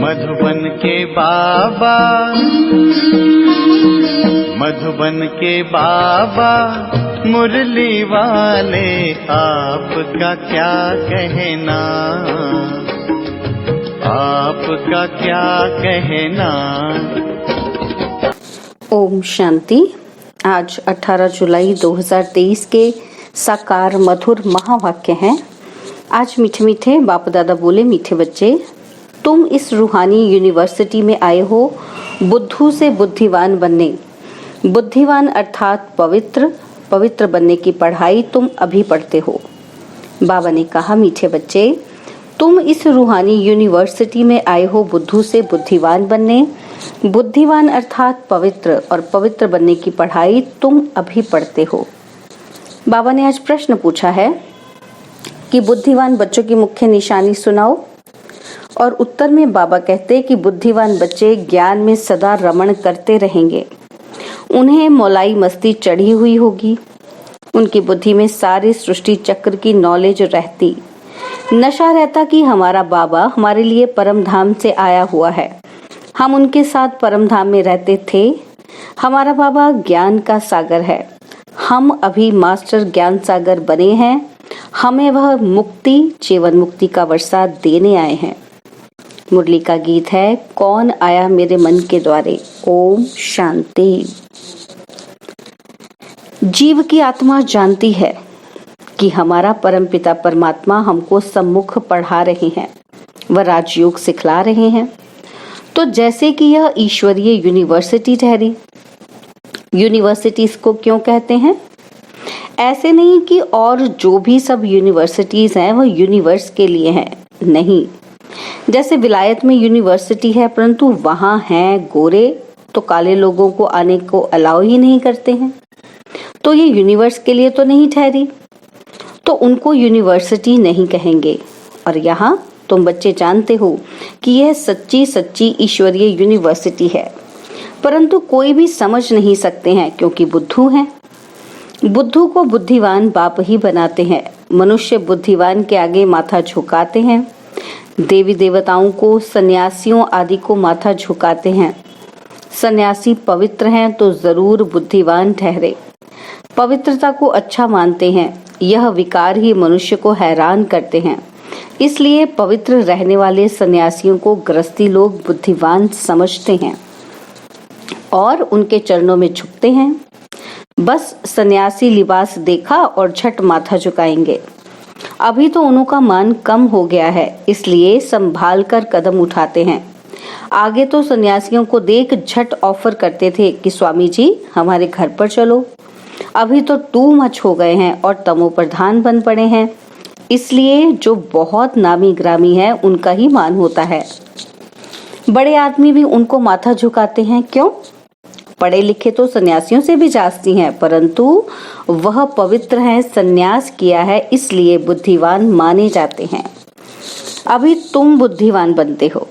मधुबन के बाबा, मधुबन के बाबा मुरली वाले, आपका क्या कहना, आपका क्या कहना। ओम शांति। आज 18 जुलाई 2023 के साकार मधुर महावाक्य हैं। आज मीठे मीठे बाप दादा बोले, मीठे बच्चे, तुम इस रूहानी यूनिवर्सिटी में आए हो बुद्धू से बुद्धिवान बनने। बुद्धिवान अर्थात पवित्र, पवित्र बनने की पढ़ाई तुम अभी पढ़ते हो। बाबा ने कहा, मीठे बच्चे, तुम इस रूहानी यूनिवर्सिटी में आए हो बुद्धू से बुद्धिवान बनने। बुद्धिवान अर्थात पवित्र, और पवित्र बनने की पढ़ाई तुम अभी पढ़ते हो। बाबा ने आज प्रश्न पूछा है कि बुद्धिवान बच्चों की मुख्य निशानी सुनाओ, और उत्तर में बाबा कहते हैं कि बुद्धिवान बच्चे ज्ञान में सदा रमण करते रहेंगे। उन्हें मौलाई मस्ती चढ़ी हुई होगी। उनकी बुद्धि में सारे सृष्टि चक्र की नॉलेज रहती। नशा रहता कि हमारा बाबा हमारे लिए परम धाम से आया हुआ है, हम उनके साथ परम धाम में रहते थे। हमारा बाबा ज्ञान का सागर है। हम अभी मास्टर ज्ञान सागर बने हैं। हमें वह मुक्ति, जीवन मुक्ति का वर्षा देने आए हैं। मुरली का गीत है, कौन आया मेरे मन के द्वारे। ओम शांति। जीव की आत्मा जानती है कि हमारा परमपिता परमात्मा हमको सम्मुख पढ़ा रहे हैं, वह राजयोग सिखला रहे हैं। तो जैसे कि यह ईश्वरीय यूनिवर्सिटी ठहरी। यूनिवर्सिटीज को क्यों कहते हैं? ऐसे नहीं कि और जो भी सब यूनिवर्सिटीज हैं वह यूनिवर्स के लिए हैं, नहीं। जैसे विलायत में यूनिवर्सिटी है, परंतु वहां हैं गोरे, तो काले लोगों को आने को अलाउ ही नहीं करते हैं, तो ये यूनिवर्स के लिए तो नहीं ठहरी, तो उनको यूनिवर्सिटी नहीं कहेंगे। और यहाँ तुम बच्चे जानते हो कि यह सच्ची सच्ची ईश्वरीय यूनिवर्सिटी है, परंतु कोई भी समझ नहीं सकते हैं क्योंकि बुद्धू हैं। बुद्धू को बुद्धिवान बाप ही बनाते हैं। मनुष्य बुद्धिवान के आगे माथा झुकाते हैं। देवी देवताओं को, सन्यासियों आदि को माथा झुकाते हैं। सन्यासी पवित्र हैं तो जरूर बुद्धिवान ठहरे। पवित्रता को अच्छा मानते हैं। यह विकार ही मनुष्य को हैरान करते हैं। इसलिए पवित्र रहने वाले सन्यासियों को गृहस्थी लोग बुद्धिवान समझते हैं और उनके चरणों में झुकते हैं। बस सन्यासी लिबास देखा और झट माथा झुकाएंगे। अभी तो उनका मान कम हो गया है, इसलिए संभाल कर कदम उठाते हैं। आगे तो सन्यासियों को देख झट ऑफर करते थे कि स्वामी जी हमारे घर पर चलो। अभी तो टू मच हो गए हैं और तमो प्रधान बन पड़े हैं, इसलिए जो बहुत नामी ग्रामी है उनका ही मान होता है। बड़े आदमी भी उनको माथा झुकाते हैं। क्यों? पढ़े लिखे तो सन्यासियों से भी जास्ती हैं, परंतु वह पवित्र है, सन्यास किया है, इसलिए बुद्धिवान माने जाते हैं। अभी तुम बुद्धिवान बनते हो।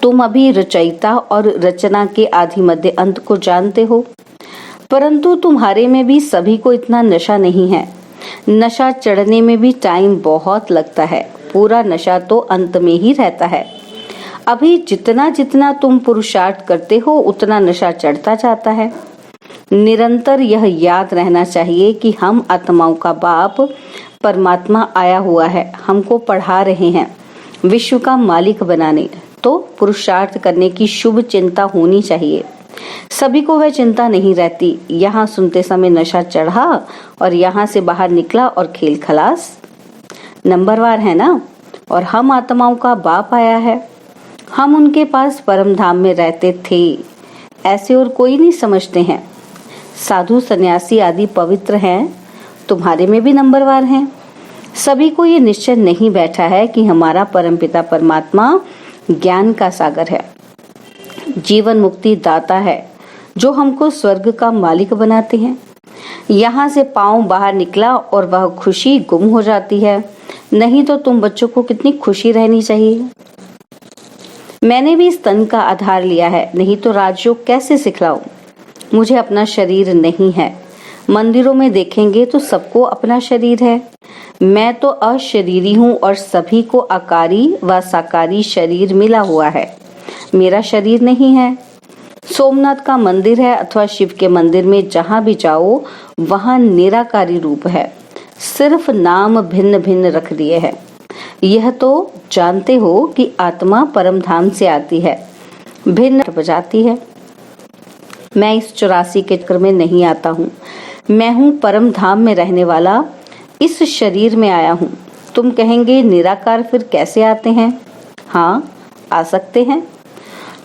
तुम अभी रचयिता और रचना के आदि मध्य अंत को जानते हो, परंतु तुम्हारे में भी सभी को इतना नशा नहीं है। नशा चढ़ने में भी टाइम बहुत लगता है। पूरा नशा तो अंत में ही रहता है। अभी जितना जितना तुम पुरुषार्थ करते हो उतना नशा चढ़ता जाता है। निरंतर यह याद रहना चाहिए कि हम आत्माओं का बाप परमात्मा आया हुआ है, हमको पढ़ा रहे हैं विश्व का मालिक बनाने। तो पुरुषार्थ करने की शुभ चिंता होनी चाहिए। सभी को वह चिंता नहीं रहती। यहाँ सुनते समय नशा चढ़ा और यहाँ से बाहर निकला और खेल खलास। नंबरवार है ना। और हम आत्माओं का बाप आया है, हम उनके पास परम धाम में रहते थे, ऐसे और कोई नहीं समझते हैं। साधु सन्यासी आदि पवित्र हैं, तुम्हारे में भी नंबरवार हैं। सभी को ये निश्चय नहीं बैठा है कि हमारा परमपिता परमात्मा ज्ञान का सागर है, जीवन मुक्ति दाता है, जो हमको स्वर्ग का मालिक बनाते हैं। यहाँ से पांव बाहर निकला और वह खुशी गुम हो जाती है। नहीं तो तुम बच्चों को कितनी खुशी रहनी चाहिए। मैंने भी स्तन का आधार लिया है, नहीं तो राजयोग कैसे सिखलाऊं। मुझे अपना शरीर नहीं है, मंदिरों में देखेंगे तो सबको अपना शरीर है। मैं तो अशरीरी हूँ और सभी को आकारी व साकारी शरीर मिला हुआ है, मेरा शरीर नहीं है। सोमनाथ का मंदिर है अथवा शिव के मंदिर में जहाँ भी जाओ वहाँ निराकारी रूप है, सिर्फ नाम भिन्न भिन्न रख दिए हैं। यह तो जानते हो कि आत्मा परम धाम से आती है, भिन्न बजाती है। मैं इस 84 के चक्र में नहीं आता हूँ, मैं हूँ परम धाम में रहने वाला, इस शरीर में आया हूँ। तुम कहेंगे निराकार फिर कैसे आते हैं? हाँ, आ सकते हैं।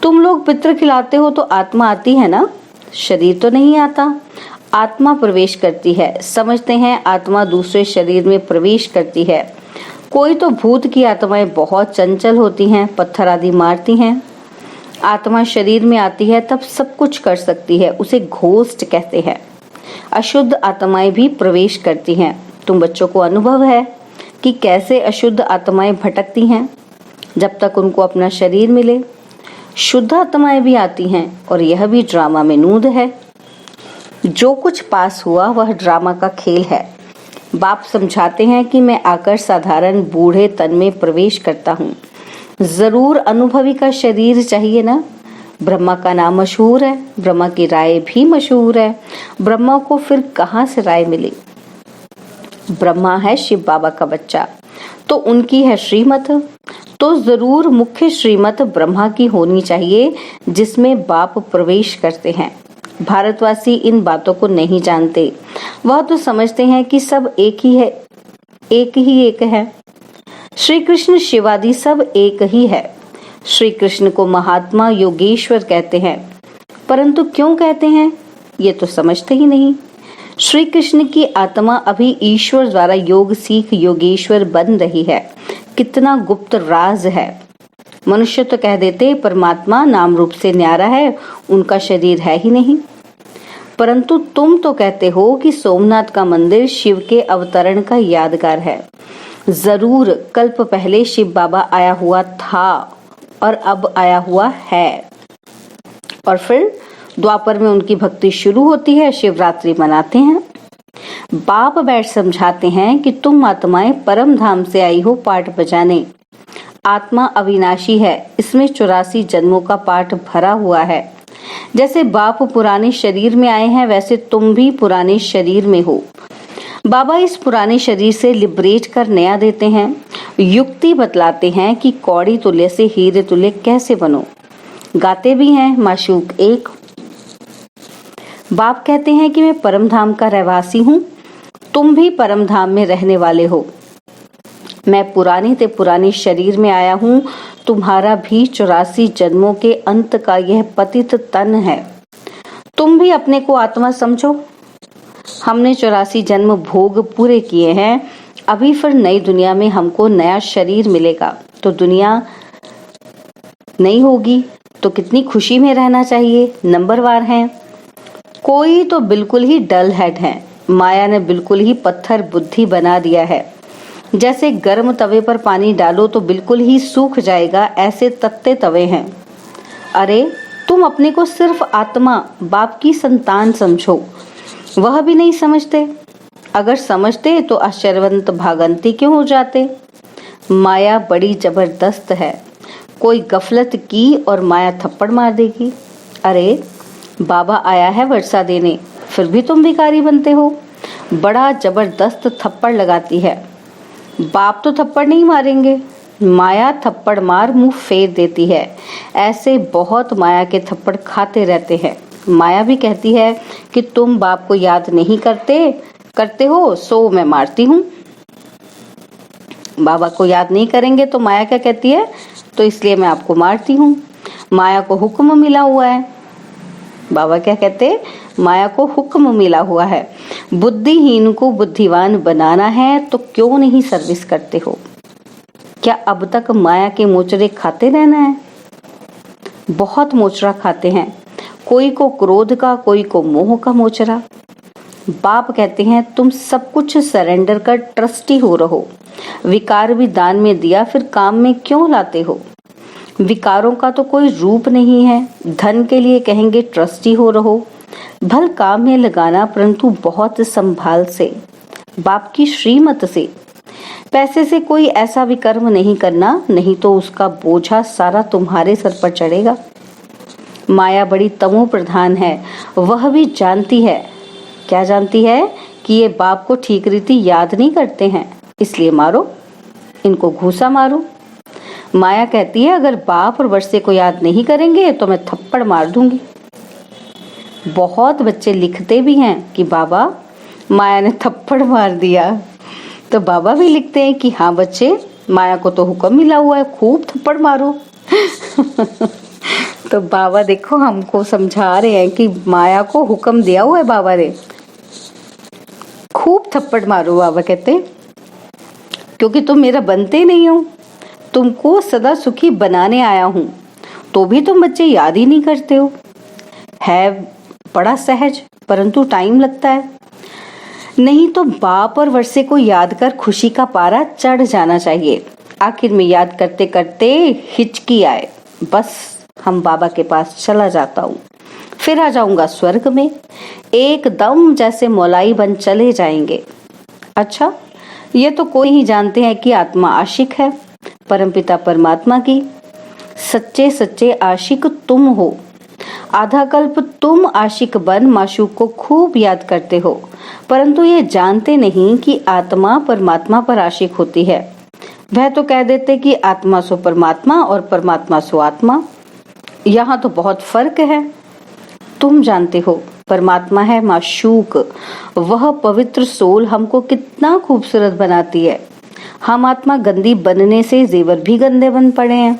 तुम लोग पितृ खिलाते हो तो आत्मा आती है ना, शरीर तो नहीं आता। आत्मा प्रवेश करती है, समझते हैं आत्मा दूसरे शरीर में प्रवेश करती है। कोई तो भूत की आत्माएं बहुत चंचल होती हैं, पत्थर आदि मारती हैं। आत्मा शरीर में आती है तब सब कुछ कर सकती है, उसे घोस्ट कहते हैं। अशुद्ध आत्माएं भी प्रवेश करती हैं। तुम बच्चों को अनुभव है कि कैसे अशुद्ध आत्माएं भटकती हैं जब तक उनको अपना शरीर मिले। शुद्ध आत्माएं भी आती हैं और यह भी ड्रामा में नूद है। जो कुछ पास हुआ वह ड्रामा का खेल है। बाप समझाते हैं कि मैं आकर साधारण बूढ़े तन में प्रवेश करता हूँ। जरूर अनुभवी का शरीर चाहिए ना। ब्रह्मा का नाम मशहूर है, ब्रह्मा की राय भी मशहूर है। ब्रह्मा को फिर कहाँ से राय मिली? ब्रह्मा है शिव बाबा का बच्चा, तो उनकी है श्रीमत। तो जरूर मुख्य श्रीमत ब्रह्मा की होनी चाहिए जिसमें बाप प्रवेश करते हैं। भारतवासी इन बातों को नहीं जानते, वह तो समझते हैं कि सब एक ही है, एक है। श्री कृष्ण शिवादि सब एक ही है। श्री कृष्ण को महात्मा योगेश्वर कहते हैं, परंतु क्यों कहते हैं ये तो समझते ही नहीं। श्री कृष्ण की आत्मा अभी ईश्वर द्वारा योग सीख योगेश्वर बन रही है। कितना गुप्त राज है। मनुष्य तो कह देते परमात्मा नाम रूप से न्यारा है, उनका शरीर है ही नहीं। परंतु तुम तो कहते हो कि सोमनाथ का मंदिर शिव के अवतरण का यादगार है। जरूर कल्प पहले शिव बाबा आया हुआ था और अब आया हुआ है, और फिर द्वापर में उनकी भक्ति शुरू होती है, शिवरात्रि मनाते हैं। बाप बैठ समझाते हैं कि तुम आत्माएं परम धाम से आई हो पाठ बजाने। आत्मा अविनाशी है, इसमें 84 जन्मों का पाठ भरा हुआ है। जैसे बाप पुराने शरीर में आए हैं वैसे तुम भी पुराने शरीर में हो। बाबा इस पुराने शरीर से लिबरेट कर नया देते हैं। युक्ति बतलाते हैं कि कौड़ी तुल्य से हीरे तुल्य कैसे बनो। गाते भी हैं माशूक एक। बाप कहते हैं कि मैं परम धाम का रहवासी हूँ, तुम भी परम धाम में रहने वाले हो। मैं पुराने ते पुराने शरीर में आया हूँ, तुम्हारा भी 84 जन्मों के अंत का यह पतित तन है। तुम भी अपने को आत्मा समझो। हमने 84 जन्म भोग पूरे किए हैं, अभी फिर नई दुनिया में हमको नया शरीर मिलेगा। तो दुनिया नहीं होगी तो कितनी खुशी में रहना चाहिए। नंबरवार हैं। कोई तो बिल्कुल ही डल हेड है, माया ने बिल्कुल ही पत्थर बुद्धि बना दिया है। जैसे गर्म तवे पर पानी डालो तो बिल्कुल ही सूख जाएगा, ऐसे तत्ते तवे हैं। अरे तुम अपने को सिर्फ आत्मा बाप की संतान समझो, वह भी नहीं समझते। अगर समझते तो आश्चर्यवंत भागंती क्यों हो जाते। माया बड़ी जबरदस्त है, कोई गफलत की और माया थप्पड़ मार देगी। अरे बाबा आया है वर्षा देने, फिर भी तुम भिखारी बनते हो। बड़ा जबरदस्त थप्पड़ लगाती है। बाप तो थप्पड़ नहीं मारेंगे, माया थप्पड़ मार मुंह फेर देती है। ऐसे बहुत माया के थप्पड़ खाते रहते हैं। माया भी कहती है कि तुम बाप को याद नहीं करते हो, सो मैं मारती हूँ। बाबा को याद नहीं करेंगे तो माया क्या कहती है, तो इसलिए मैं आपको मारती हूँ। माया को हुक्म मिला हुआ है। बाबा क्या कहते, माया को हुक्म मिला हुआ है। बुद्धिहीन को बुद्धिवान बनाना है तो क्यों नहीं सर्विस करते हो। क्या अब तक माया के मोचरे खाते रहना है? बहुत मोचरा खाते हैं, कोई को क्रोध का, कोई को मोह का मोचरा। बाप कहते हैं तुम सब कुछ सरेंडर कर ट्रस्टी हो रहो। विकार भी दान में दिया, फिर काम में क्यों लाते हो। विकारों का तो कोई रूप नहीं है। धन के लिए कहेंगे ट्रस्टी हो रहो, भल काम में लगाना, परंतु बहुत संभाल से, बाप की श्रीमत से। पैसे से कोई ऐसा विकर्म नहीं करना, नहीं तो उसका बोझा सारा तुम्हारे सर पर चढ़ेगा। माया बड़ी तमो प्रधान है, वह भी जानती है। क्या जानती है? कि ये बाप को ठीक रीति याद नहीं करते हैं, इसलिए मारो, इनको घूसा मारो। माया कहती है अगर बाप और वर्षे को याद नहीं करेंगे तो मैं थप्पड़ मार दूंगी। बहुत बच्चे लिखते भी हैं कि बाबा माया ने थप्पड़ मार दिया, तो बाबा भी लिखते हैं कि हाँ बच्चे, माया को तो हुक्म मिला हुआ है खूब थप्पड़ मारो। तो बाबा देखो हमको समझा रहे हैं कि माया को हुक्म दिया हुआ है बाबा ने, खूब थप्पड़ मारो। बाबा कहते हैं क्योंकि तुम मेरा बनते नहीं हो, तुमको सदा सुखी बनाने आया हूं, तो भी तुम बच्चे याद ही नहीं करते हो। है बड़ा सहज, परंतु टाइम लगता है। नहीं तो बाप और वर्षे को याद कर खुशी का पारा चढ़ जाना चाहिए। आखिर में याद करते करते हिचकी आए, बस हम बाबा के पास चला जाता हूँ, फिर आ जाऊंगा स्वर्ग में, एकदम जैसे मौलाई बन चले जाएंगे। अच्छा, ये तो कोई ही जानते हैं कि आत्मा आशिक है परमपिता परमात्मा की। सच्चे सच्चे आशिक तुम हो। आधा कल्प तुम आशिक बन माशूक को खूब याद करते हो, परंतु ये जानते नहीं कि आत्मा परमात्मा पर आशिक होती है। वह तो कह देते कि आत्मा सो परमात्मा और परमात्मा सो आत्मा। यहाँ तो बहुत फर्क है। तुम जानते हो परमात्मा है माशूक, वह पवित्र सोल हमको कितना खूबसूरत बनाती है। हम आत्मा गंदी बनने से जेवर भी गंदे बन पड़े हैं।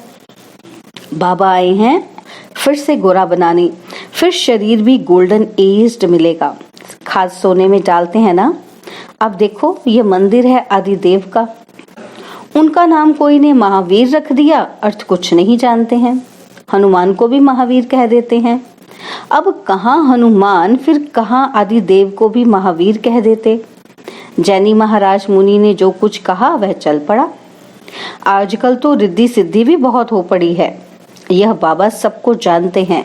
बाबा आए हैं फिर से गोरा बनाने, फिर शरीर भी गोल्डन एज्ड मिलेगा। खाद सोने में डालते हैं ना। अब देखो ये मंदिर है आदिदेव का, उनका नाम कोई ने महावीर रख दिया, अर्थ कुछ नहीं जानते हैं। हनुमान को भी महावीर कह देते हैं। अब कहाँ हनुमान, फिर कहाँ आदिदेव को भी महावीर कह देते। जैनी महाराज मुनि ने जो कुछ कहा वह चल पड़ा। आजकल तो रिद्धि सिद्धि भी बहुत हो पड़ी है। यह बाबा सबको जानते हैं,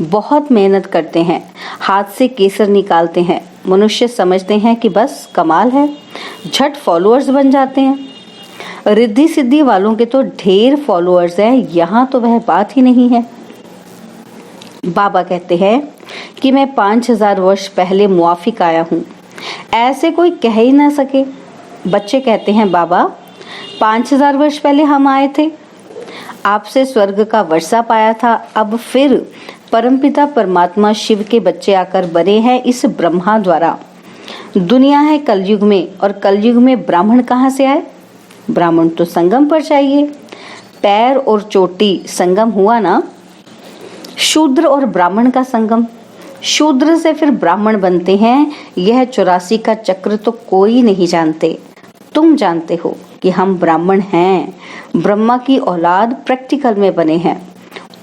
बहुत मेहनत करते हैं, हाथ से केसर निकालते हैं। मनुष्य समझते हैं कि बस कमाल है, झट फॉलोअर्स बन जाते हैं। रिद्धि सिद्धि वालों के तो ढेर फॉलोअर्स हैं, यहाँ तो वह बात ही नहीं है। बाबा कहते हैं कि मैं 5000 वर्ष पहले मुआफिक आया हूँ, ऐसे कोई कह ही ना सके। बच्चे कहते हैं बाबा 5000 वर्ष पहले हम आए थे, आपसे स्वर्ग का वर्षा पाया था, अब फिर परमपिता परमात्मा शिव के बच्चे आकर बने हैं इस ब्रह्मा द्वारा। दुनिया है कलयुग में, और कलयुग में ब्राह्मण कहाँ से आए? ब्राह्मण तो संगम पर चाहिए। पैर और चोटी संगम हुआ ना, शूद्र और ब्राह्मण का संगम। शूद्र से फिर ब्राह्मण बनते हैं। यह 84 का चक्र तो कोई नहीं जानते। तुम जानते हो कि हम ब्राह्मण हैं, ब्रह्मा की औलाद प्रैक्टिकल में बने हैं।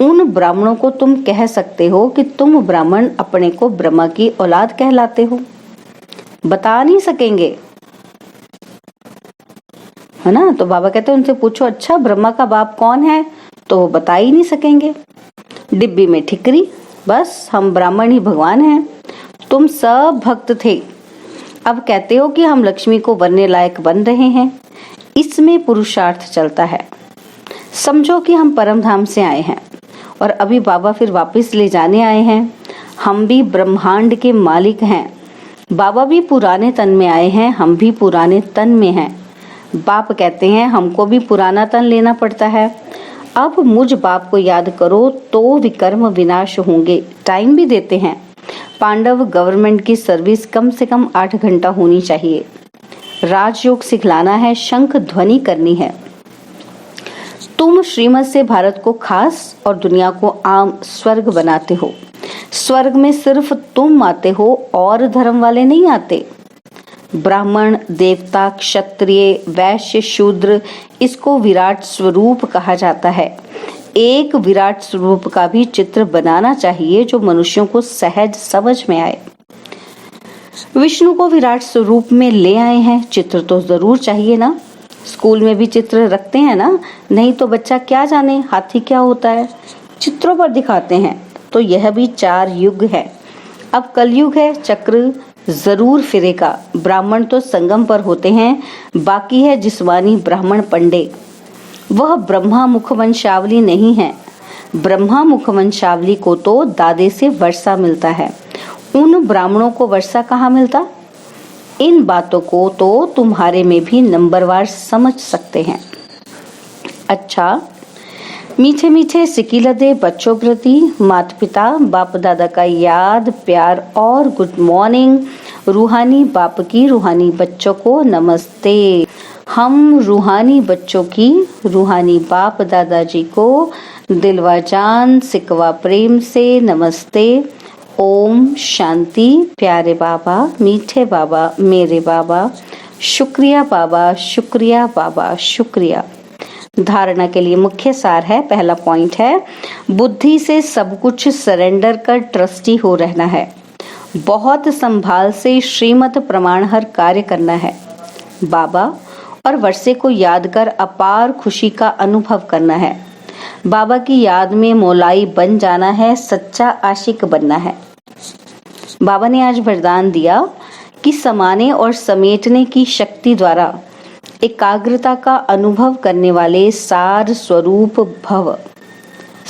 उन ब्राह्मणों को तुम कह सकते हो कि तुम ब्राह्मण अपने को ब्रह्मा की औलाद कहलाते हो। बता नहीं सकेंगे, है ना। तो बाबा कहते हैं उनसे पूछो, अच्छा ब्रह्मा का बाप कौन है, तो वो बता ही नहीं सकेंगे। डिब्बी में ठिकरी, बस हम ब्राह्मण ही भगवान हैं। तुम सब भक्त थे, अब कहते हो कि हम लक्ष्मी को बनने लायक बन रहे हैं। इसमें पुरुषार्थ चलता है। समझो कि हम परम धाम से आए हैं और अभी बाबा फिर वापस ले जाने आए हैं। हम भी ब्रह्मांड के मालिक हैं। बाबा भी पुराने तन में आए हैं, हम भी पुराने तन में हैं। बाप कहते हैं हमको भी पुराना तन लेना पड़ता है। अब मुझ बाप को याद करो तो विकर्म विनाश होंगे। टाइम भी देते हैं। पांडव गवर्नमेंट की सर्विस कम से कम 8 घंटा होनी चाहिए। राजयोग सिखलाना है, शंख ध्वनि करनी है। तुम श्रीमत से भारत को खास और दुनिया को आम स्वर्ग बनाते हो। स्वर्ग में सिर्फ तुम आते हो और धर्म वाले नहीं आते। ब्राह्मण, देवता, क्षत्रिय, वैश्य, शूद्र, इसको विराट स्वरूप कहा जाता है। एक विराट स्वरूप का भी चित्र बनाना चाहिए जो मनुष्यों को सहज समझ में आए। विष्णु को विराट स्वरूप में ले आए हैं, चित्र तो जरूर चाहिए ना। स्कूल में भी चित्र रखते हैं ना, नहीं तो बच्चा क्या जाने हाथी क्या होता है, चित्रों पर दिखाते हैं। तो यह भी 4 युग है। अब कलयुग है, चक्र जरूर फिरेगा। ब्राह्मण तो संगम पर होते हैं, बाकी है जिस्मानी ब्राह्मण पंडे। वह ब्रह्मा मुख वंशावली नहीं है। ब्रह्मा मुख वंशावली को तो दादे से वर्षा मिलता है, उन ब्राह्मणों को वर्षा कहाँ मिलता? इन बातों को तो तुम्हारे में भी नंबरवार समझ सकते हैं। अच्छा, मीठे मीठे सिकिलदे बच्चों प्रति माता पिता बाप दादा का याद प्यार और गुड मॉर्निंग। रूहानी बाप की रूहानी बच्चों को नमस्ते। हम रूहानी बच्चों की रूहानी बाप दादाजी को दिलवा जान सिकवा प्रेम से नमस्ते। ओम शांति। प्यारे बाबा, मीठे बाबा, मेरे बाबा, शुक्रिया बाबा, शुक्रिया बाबा, शुक्रिया। धारणा के लिए मुख्य सार है, पहला पॉइंट है, बुद्धि से सब कुछ सरेंडर कर ट्रस्टी हो रहना है। बहुत संभाल से श्रीमत प्रमाण हर कार्य करना है। बाबा और वर्षे को याद कर अपार खुशी का अनुभव करना है। बाबा की याद में मोलाई बन जाना है, सच्चा आशिक बनना है। बाबा ने आज वरदान दिया कि समाने और समेटने की शक्ति द्वारा एकाग्रता का अनुभव करने वाले सार स्वरूप भव।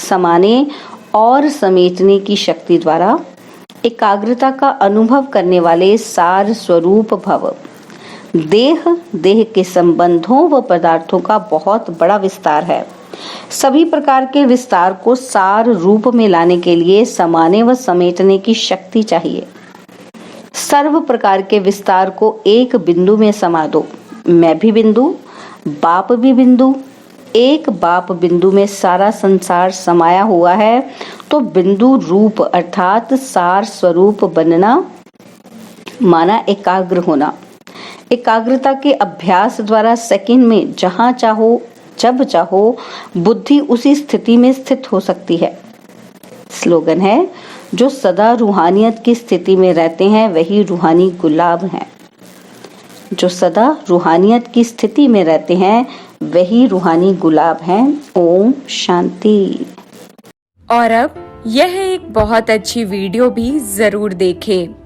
समाने और समेटने की शक्ति द्वारा एकाग्रता का अनुभव करने वाले सार स्वरूप भव। देह के संबंधों व पदार्थों का बहुत बड़ा विस्तार है। सभी प्रकार के विस्तार को सार रूप में लाने के लिए समाने व समेटने की शक्ति चाहिए। सर्व प्रकार के विस्तार को एक बिंदु में समा दो। मैं भी बिंदु, बाप भी बिंदु। एक बाप बिंदु में सारा संसार समाया हुआ है, तो बिंदु रूप अर्थात सार स्वरूप बनना माना एकाग्र होना। एकाग्रता के अभ्यास द्वारा सेकंड में जहां चाहो जब चाहो बुद्धि उसी स्थिति में स्थित हो सकती है। स्लोगन है, जो सदा रूहानियत की स्थिति में रहते हैं वही रूहानी गुलाब हैं। जो सदा रूहानियत की स्थिति में रहते हैं वही रूहानी गुलाब हैं। ओम शांति। और अब यह एक बहुत अच्छी वीडियो भी जरूर देखें।